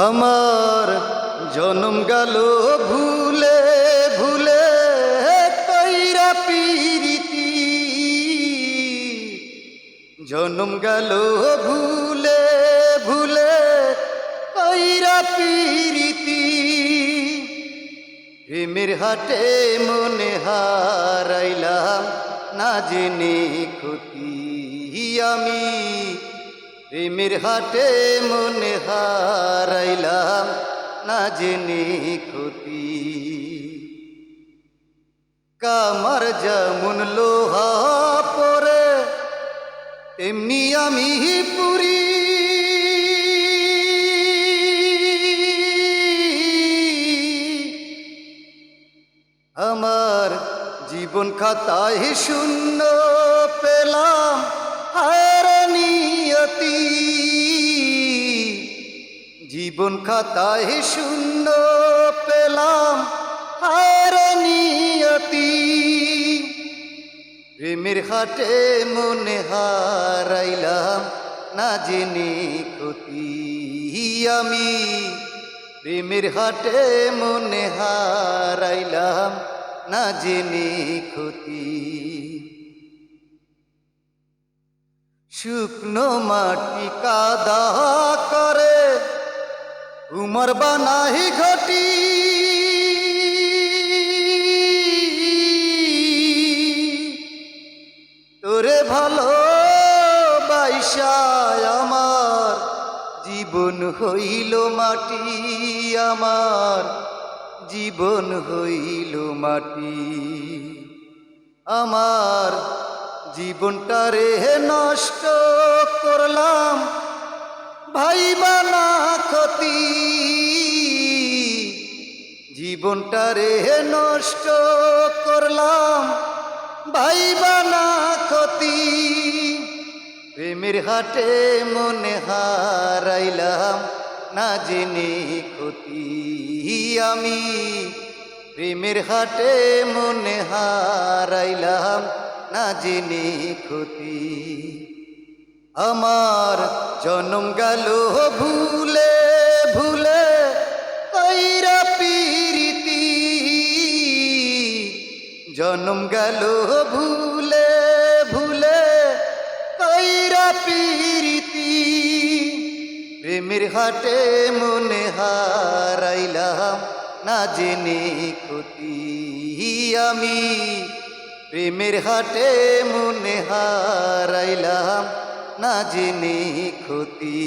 আমার জনম গেল ভুলে ভুলে কইরা পিরিতি, জনম গেল ভুলে ভুলে কইরা পিরিতি। প্রেমের হাটে মনে হারাইলাম না জেনে ক্ষতি আমি, প্রেমের হাটে মনে হারাইলাম না জেনে ক্ষতি। কামার যেমন লোহা পরে তেমনি আমি পুরি, আমার জীবন খাতায় শূন্য পেলাম হারানিয়তি, জীবন খাতায় শূন্য পেলাম হারানিয়তি। প্রেমের হাটে মনে হারাইলাম না জেনে ক্ষতি আমি, প্রেমের হাটে মনে হারাইলাম না জেনে ক্ষতি। শুকনো মাটি কাদা করে উমর বানাই ঘটি, তোরে ভালো বাইসায় আমার জীবন হইল মাটি, আমার জীবন হইল মাটি। আমার জীবনটারে নষ্ট করলাম ভাইবা না ক্ষতি, জীবনটারে নষ্ট করলাম ভাইবা না ক্ষতি। প্রেমের হাটে মনে হারাইলাম না জেনে ক্ষতি আমি, প্রেমের হাটে মনে হারাইলাম না জেনে ক্ষতি। আমার জনম গেল ভুলে ভুলে কইরা পিরিতি, জনম গেল ভুলে ভুলে কইরা পিরিতি। প্রেমের হাটে মনে হারাইলাম না জেনে ক্ষতি আমি, প্রেমের হাটে মনে হারাইলাম না জেনে ক্ষতি।